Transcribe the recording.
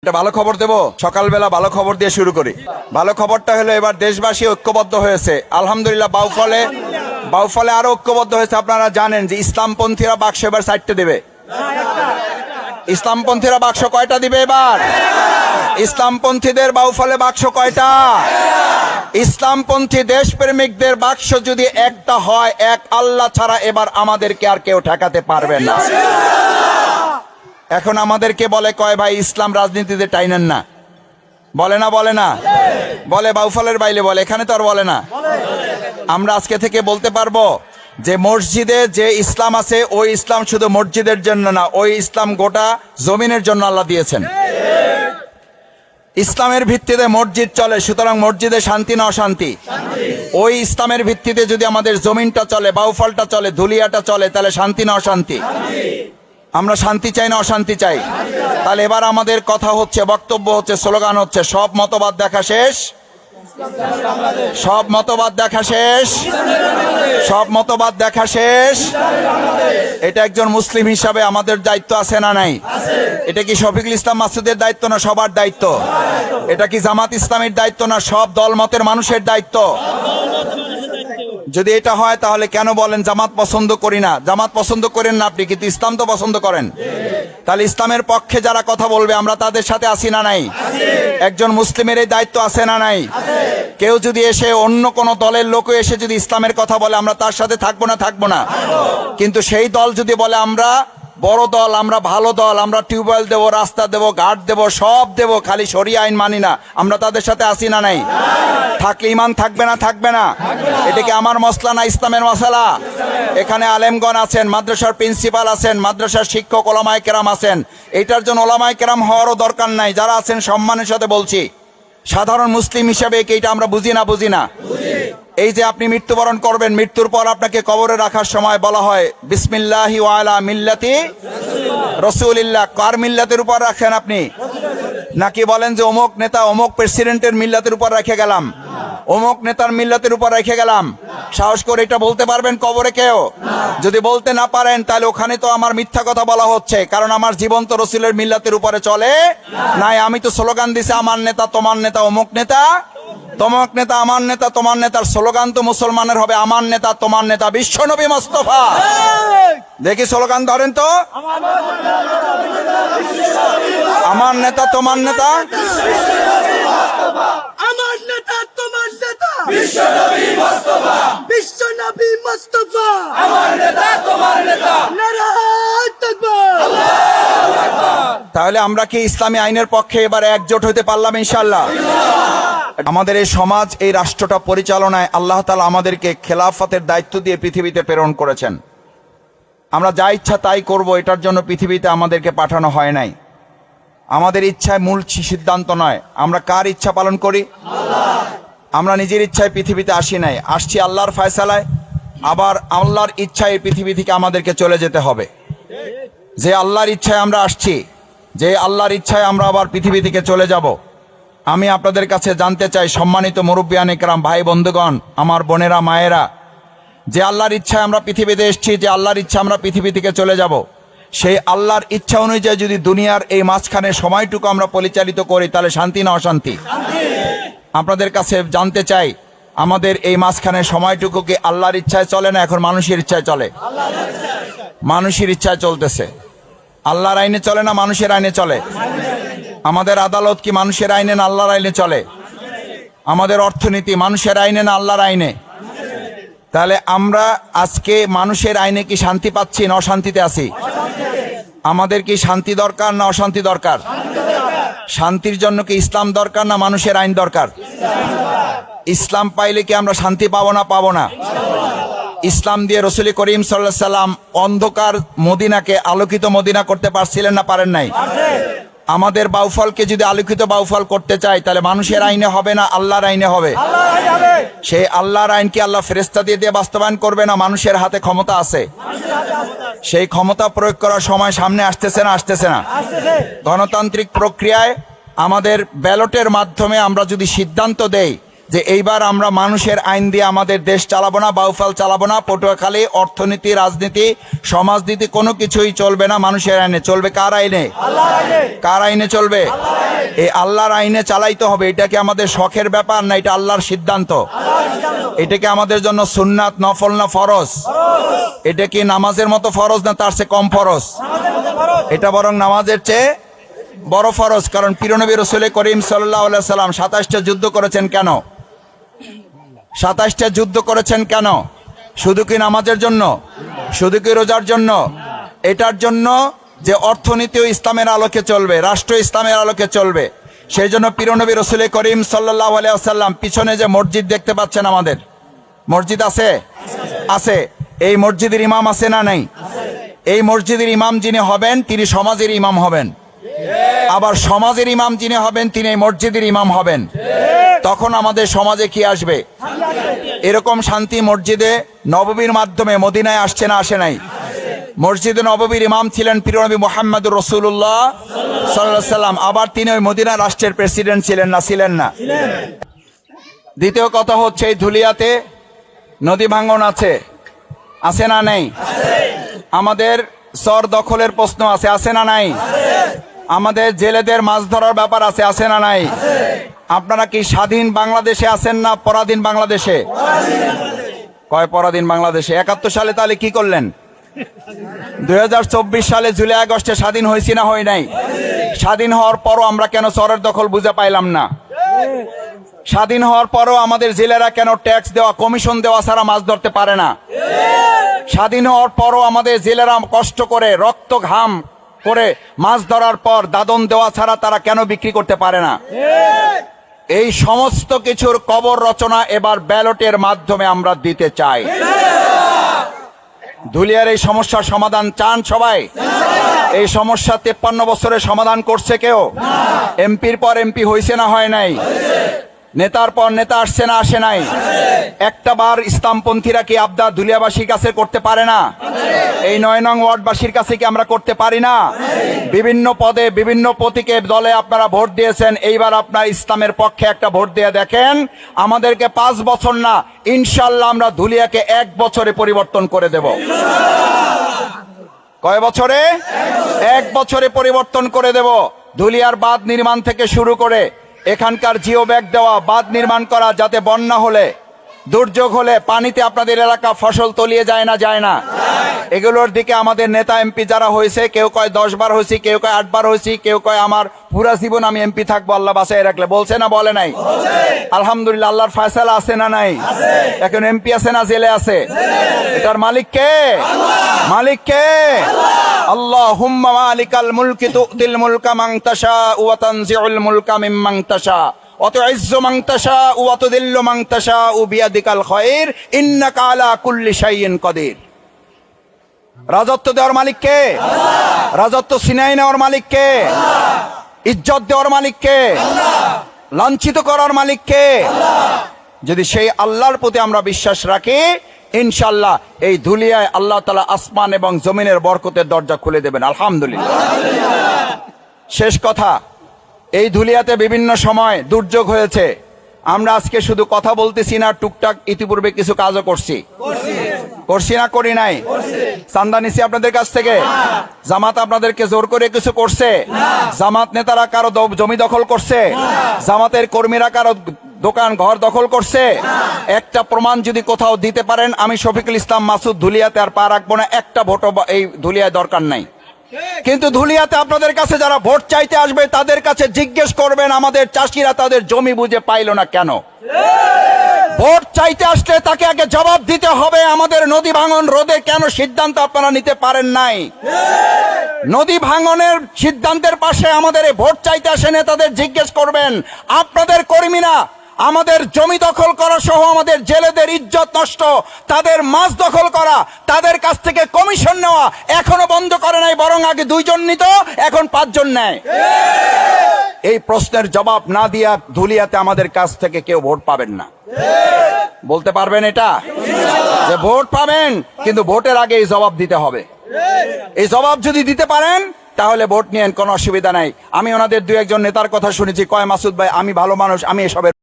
একটা ভালো খবর দেব। সকালবেলা ভালো খবর দিয়ে শুরু করি। ভালো খবরটা হলো এবার দেশবাসী ঐক্যবদ্ধ হয়েছে আলহামদুলিল্লাহ। বাউফলে আরো ঐক্যবদ্ধ হয়েছে। আপনারা জানেন যে ইসলামপন্থীরা বাক্স এবার 4টে দেবে। ইসলামপন্থীরা বাক্স কয়টা দিবে এবার? ইসলামপন্থীদের বাউফলে বাক্স কয়টা? ইসলামপন্থী দেশপ্রেমিকদের বাক্স যদি একটা হয়, এক আল্লাহ ছাড়া এবার আমাদেরকে আর কেউ ঠেকাতে পারবে না। এখন আমাদেরকে বলে কয় ভাই ইসলাম রাজনীতিতে টাইনেন না, বলে না বলে বাউফলের বাইলে বলে, এখানে তো আর বলে না। আমরা আজকে থেকে বলতে পারবো যে মসজিদে যে ইসলাম আছে ওই ইসলাম শুধু মসজিদের জন্য না, ওই ইসলাম গোটা জমিনের জন্য আল্লাহ দিয়েছেন। ইসলামের ভিত্তিতে মসজিদ চলে, সুতরাং মসজিদে শান্তি না অশান্তি? ওই ইসলামের ভিত্তিতে যদি আমাদের জমিনটা চলে, বাউফলটা চলে, ধুলিয়াটা চলে, তাহলে শান্তি না অশান্তি? আমরা শান্তি চাই না অশান্তি চাই? তাহলে এবার আমাদের কথা হচ্ছে, বক্তব্য হচ্ছে, স্লোগান হচ্ছে সব মতবাদ দেখা শেষ, সব মতবাদ দেখা শেষ, সব মতবাদ দেখা শেষ। এটা একজন মুসলিম হিসাবে আমাদের দায়িত্ব আছে না নাই? এটা কি শফিকুল ইসলাম মাসুদের দায়িত্ব না সবার দায়িত্ব? এটা কি জামাত ইসলামের দায়িত্ব না সব দল মতের মানুষের দায়িত্ব? যদি এটা হয় তাহলে কেন বলেন জামাত পছন্দ করি না? জামাত পছন্দ করেন না আপনি, কিন্তু ইসলাম তো পছন্দ করেন। তাহলে ইসলামের পক্ষে যারা কথা বলবে আমরা তাদের সাথে আছি না নাই? একজন মুসলিমের এই দায়িত্ব আছে না নাই? কেউ যদি এসে অন্য কোন দলের লোক এসে যদি ইসলামের কথা বলে আমরা তার সাথে থাকবো না? কিন্তু সেই দল যদি বলে আমরা বড় দল, আমরা ভালো দল, আমরা টিউবওয়েল দেবো, রাস্তা দেবো, ঘাট দেবো, সব দেবো, খালি শরিয়া আইন মানি না, আমরা তাদের সাথে আসি না নাই? থাকলে ইমান থাকবে না? এটা কি আমার মসলা না ইসলামের মশলা? এখানে আলেমগণ আছেন, মাদ্রাসার প্রিন্সিপাল আছেন, মাদ্রাসার শিক্ষক ওলামায়ে কেরাম আছেন। এইটার জন্য ওলামায়ে কেরাম হওয়ারও দরকার নাই। যারা আছেন সম্মানের সাথে বলছি, সাধারণ মুসলিম হিসাবে এইটা আমরা বুঝি না? এই যে আপনি মৃত্যুবরণ করবেন, মৃত্যুর পর আপনাকে কবরে রাখার সময় বলা হয় বিসমিল্লাহি ওয়া আলা মিল্লাতি রাসূলিল্লাহ। কার মিল্লাতের উপর রাখেন আপনি? নাকি বলেন যে অমুক নেতা অমুক প্রেসিডেন্টের মিল্লাতের উপর রেখে গেলাম, অমুক নেতার মিল্লাতের উপর রেখে গেলাম? সাহস করে এটা বলতে পারবেন কবরে কেউ? যদি বলতে না পারেন তাহলে ওখানে তো আমার মিথ্যা কথা বলা হচ্ছে, কারণ আমার জীবন তো রসুলের মিল্লাতের উপরে চলে নাই। আমি তো স্লোগান দিছি আমার নেতা তোমার নেতা, অমুক নেতা তমক নেতা, আমার নেতা তোমার নেতার স্লোগান তো মুসলমানের হবে আমার নেতা তোমার নেতা বিশ্বনবী মুস্তাফা। দেখি স্লোগান ধরেন তো, আমার নেতা তোমার নেতা, আমার নেতা তোমার নেতা বিশ্বনবী মুস্তাফা, বিশ্বনবী মুস্তাফা, আমার নেতা তোমার নেতা, নারায়ে তাকবীর, আল্লাহু আকবার। তাহলে আমরা কি ইসলামী আইনের পক্ষে এবার একজোট হতে পারলাম ইনশাআল্লাহ? আমাদের এই সমাজ, এই রাষ্ট্রটা পরিচালনায় আল্লাহ তাআলা আমাদেরকে খেলাফতের দায়িত্ব দিয়ে পৃথিবীতে প্রেরণ করেছেন। আমরা যা ইচ্ছা তাই করব, এটার জন্য পৃথিবীতে আমাদেরকে পাঠানো হয় নাই। আমাদের ইচ্ছায় মূল সিদ্ধান্ত নয়। আমরা কার ইচ্ছা পালন করি? আমরা নিজের ইচ্ছায় পৃথিবীতে আসি নাই, আসছি আল্লাহর ফয়সালায়। আবার আল্লাহর ইচ্ছায় পৃথিবী থেকে আমাদেরকে চলে যেতে হবে। যে আল্লাহর ইচ্ছায় আমরা আসছি, যে আল্লাহর ইচ্ছায় আমরা আবার পৃথিবী থেকে চলে যাব। আমি আপনাদের কাছে জানতে চাই, সম্মানিত মুরব্বিয়ানে কেরাম, ভাই বন্ধুগণ, আমার বোনেরা মায়েরা, যে আল্লাহর ইচ্ছায় আমরা পৃথিবীতে এসেছি, যে আল্লাহর ইচ্ছা আমরা পৃথিবী থেকে চলে যাব, সেই আল্লাহর ইচ্ছা অনুযায়ী যদি দুনিয়ার এই মাঝখানে সময়টুকু আমরা পরিচালিত করি তাহলে শান্তি না অশান্তি? আপনাদের কাছে জানতে চাই, আমাদের এই মাঝখানে সময়টুকু কি আল্লাহর ইচ্ছায় চলে না এখন মানুষের ইচ্ছায় চলে? মানুষের ইচ্ছায় চলতেছে। আল্লাহর আইনে চলে না মানুষের আইনে চলে? আমাদের আদালত কি মানুষের আইনে না আল্লাহর আইনে চলে? আমাদের অর্থনীতি মানুষের আইনে না আল্লাহর আইনে? তাহলে আমরা আজকে মানুষের আইনে কি শান্তি পাচ্ছি না অশান্তিতে আছি? আমাদের কি শান্তি দরকার না অশান্তি দরকার? শান্তির জন্য কি ইসলাম দরকার না মানুষের আইন দরকার? ইসলাম পাইলে কি আমরা শান্তি পাবো না? ইসলাম দিয়ে রাসূল করিম সাল্লাল্লাহু আলাইহি সাল্লাম অন্ধকার মদিনাকে আলোকিত মদিনা করতে পারছিলেন না পারেন নাই? আমাদের বাউফলকে যদি আলোকিত বাউফল করতে চাই তাহলে মানুষের আইনে হবে না আল্লাহর আইনে হবে? সেই আল্লাহর আইন কি আল্লাহ ফেরেশতা দিয়ে বাস্তবায়ন করবে না মানুষের হাতে ক্ষমতা আছে? সেই ক্ষমতা প্রয়োগ করার সময় সামনে আসতেছে না? গণতান্ত্রিক প্রক্রিয়ায় আমাদের ব্যালটের মাধ্যমে আমরা যদি সিদ্ধান্ত দেই যে এইবার আমরা মানুষের আইন দিয়ে আমাদের দেশ চালাবো না, বাউফাল চালাবো না, পটুয়াখালী অর্থনীতি, রাজনীতি, সমাজনীতি কোনো কিছুই চলবে না মানুষের আইনে। চলবে কার আইনে? কার আইনে চলবে? এই আল্লাহর আইনে চালাইতে হবে। এটা কি আমাদের শখের ব্যাপার না এটা আল্লাহর সিদ্ধান্ত? এটা কি আমাদের জন্য সুন্নাত, নফল না ফরজ? এটা কি নামাজের মতো ফরজ না তার চেয়ে কম ফরজ? এটা বরং নামাজের চেয়ে বড় ফরজ। কারণ প্রিয়নবী রাসূল করিম সাল্লাল্লাহু আলাইহি সাল্লাম 27টা যুদ্ধ করেছেন কেন? 27টা যুদ্ধ করেছেন কেন? শুধু কি নামাজের জন্য? শুধু কি রোজার জন্য? এটার জন্য যে অর্থনীতিও ইসলামের আলোকে চলবে, রাষ্ট্র ইসলামের আলোকে চলবে। সেই জন্য প্রিয়নবী রাসূল করিম সাল্লাল্লাহু আলাইহি ওয়াসাল্লাম পিছনে যে মসজিদ দেখতে পাচ্ছেন, আমাদের মসজিদ আছে, আছে। এই মসজিদের ইমাম আছে না নাই? এই মসজিদের ইমাম যিনি হবেন তিনি সমাজের ইমাম হবেন, আবার সমাজের ইমাম যিনি হবেন তিনি এই মসজিদের ইমাম হবেন। তখন আমাদের সমাজে কি আসবে? এরকম শান্তি মসজিদে নববীর মাধ্যমে মদিনায় আসছে না আসে নাই? মসজিদে নববীর ইমাম ছিলেন প্রিয়নবী মুহাম্মদুর রাসূলুল্লাহ সাল্লাল্লাহু আলাইহি সাল্লাম। আবার তিনি ওই মদিনা রাষ্ট্রের প্রেসিডেন্ট ছিলেন না ছিলেন না? দ্বিতীয় কথা হচ্ছে এই ধুলিয়াতে নদী ভাঙ্গন আছে, আছে না নেই? আমাদের চর দখলের প্রশ্ন আছে, আছে না নাই? আমাদের জেলেদের মাছ ধরার ব্যাপার আছে, আছে না নাই? আপনারা কি স্বাধীন বাংলাদেশে আছেন না পরাধীন বাংলাদেশে? কয় পরাধীন বাংলাদেশে? 71 সালে তাহলে কি করলেন? 2024 সালে জুলাই আগস্টে স্বাধীন হয়েছি না হয় নাই? স্বাধীন হওয়ার পরও আমরা কেন চরের দখল বুঝে পাইলাম না? স্বাধীন হওয়ার পরও আমাদের জেলেরা কেন ট্যাক্স দেওয়া, কমিশন দেওয়া ছাড়া মাছ ধরতে পারে না? স্বাধীন হওয়ার পরও আমাদের জেলেরা কষ্ট করে রক্ত ঘাম করে মাছ ধরার পর দাদন দেওয়া ছাড়া তারা কেন বিক্রি করতে পারে না? এই সমস্ত কিছুর কবর রচনা এবার ব্যালটের মাধ্যমে আমরা দিতে চাই। ধুলিয়ার এই সমস্যার সমাধান চান সবাই? এই সমস্যা 53 বছরে সমাধান করছে কেউ? এমপির পর এমপি হয়েছে না হয় নাই? নেতার পর নেতা আসছে না আসে নাই? একটা বার ইসলামপন্থীরা কি আবদার ধুলিয়াবাসীর কাছে করতে পারে না? এই 9 নং ওয়ার্ডবাসীর কাছে কি আমরা করতে পারি না? বিভিন্ন পদে বিভিন্ন প্রতীকে দলে আপনারা ভোট দিয়েছেন, এইবার আপনারা ইসলামের পক্ষে একটা ভোট দিয়ে দেখেন। আমাদেরকে 5 বছর না, ইনশাল্লাহ আমরা ধুলিয়াকে 1 বছরে পরিবর্তন করে দেব। কয় বছরে? 1 বছরে পরিবর্তন করে দেব। ধুলিয়ার বাঁধ নির্মাণ থেকে শুরু করে এখানকার জিও ব্যাগ দেওয়া, বাঁধ নির্মাণ করা, যাতে বন্যা হলে, দুর্যোগ হলে পানিতে আপনাদের এলাকা ফসল তলিয়ে যায় না, যায় না? এগুলোর দিকে আমাদের নেতা এমপি যারা হয়েছে, কেউ কয় 10 বার হয়েছি, কেউ কয় 8 বার হয়েছি, কেউ কয় আমার পুরা জীবন আমি এমপি থাকবো আল্লাহ বাঁচায় রাখলে। বলছে না বলে নাই? আলহামদুলিল্লাহ, আল্লাহর ফয়সালা আছে না নাই? এখন এমপি আছে না জেলে আছে? এটার মালিক কে? মালিক কে? আল্লাহুম্মা মালিকাল মুলকি তুতিল মুলকা মান তাশা ওয়া তানজিউল মুলকা মিম্মান তাশা ওয়া তুইজ্জু মান তাশা ওয়া তুযিল্লু মান তাশা বিয়াদিকাল খায়র ইন্নাকা আলা কুল্লি শাইইন কাদির। রাজত্ব দেওয়ার মালিক কে? রাজত্ব ছিনাই নেওয়ার মালিক কে? ইজ্জত দেওয়ার মালিক কে? লাঞ্ছিত করার মালিক কে? যদি সেই আল্লাহর প্রতি আমরা বিশ্বাস রাখি, ইনশাআল্লাহ এই ধুলিয়ায় আল্লাহ তাআলা আসমান এবং জমিনের বরকতের দরজা খুলে দেবেন। আলহামদুলিল্লাহ। শেষ কথা, এই ধুলিয়াতে বিভিন্ন সময় দুর্যোগ হয়েছে। আমরা আজকে শুধু কথা বলতেছি না, টুকটাক ইতিপূর্বে কিছু কাজও করছি। করছি না করি নাই? চান্দা নিছি আপনাদের কাছ থেকে? জামাত আপনাদেরকে জোর করে কিছু করছে? জামাত নেতারা কারো জমি দখল করছে? জামাতের কর্মীরা কারো দোকান ঘর দখল করছে? একটা প্রমাণ যদি কোথাও দিতে পারেন, আমি শফিকুল ইসলাম মাসুদ ধুলিয়াতে আর পা রাখবো না। একটা ভোটও এই ধুলিয়ায় দরকার নাই। কিন্তু ধুলিয়াতে আপনাদের কাছে যারা ভোট চাইতে আসবে তাদের কাছে জিজ্ঞেস করবেন আমাদের চাষিরা তাদের জমি বুঝে পাইল না কেন? ভোট চাইতে আসলে তাকে আগে জবাব দিতে হবে আমাদের নদী ভাঙন রোধে কেন সিদ্ধান্ত আপনারা নিতে পারেন নাই? নদী ভাঙনের সিদ্ধান্তের পাশে আমাদের এই ভোট চাইতে আসে নেতাদের জিজ্ঞেস করবেন আপনাদের কর্মীরা আমাদের জমি দখল করা সহ আমাদের জেলেদের ইজ্জত নষ্ট, তাদের মাছ দখল করা, তাদের কাছ থেকে কমিশন নেওয়া এখনো বন্ধ করে নাই, বরং আগে 2 জন নিত, এখন 5 জন নেয়। এই প্রশ্নের জবাব না দিয়া ধুলিয়াতে আমাদের কাছ থেকে কেউ ভোট পাবেন না। বলতে পারবেন এটা? যে ভোট পাবেন, কিন্তু ভোটের আগে এই জবাব দিতে হবে। এই জবাব যদি দিতে পারেন তাহলে ভোট নিয়েন, কোনো অসুবিধা নাই। আমি ওনাদের 2-1 জন নেতার কথা শুনেছি, কয় মাসুদ ভাই আমি ভালো মানুষ, আমি এসবের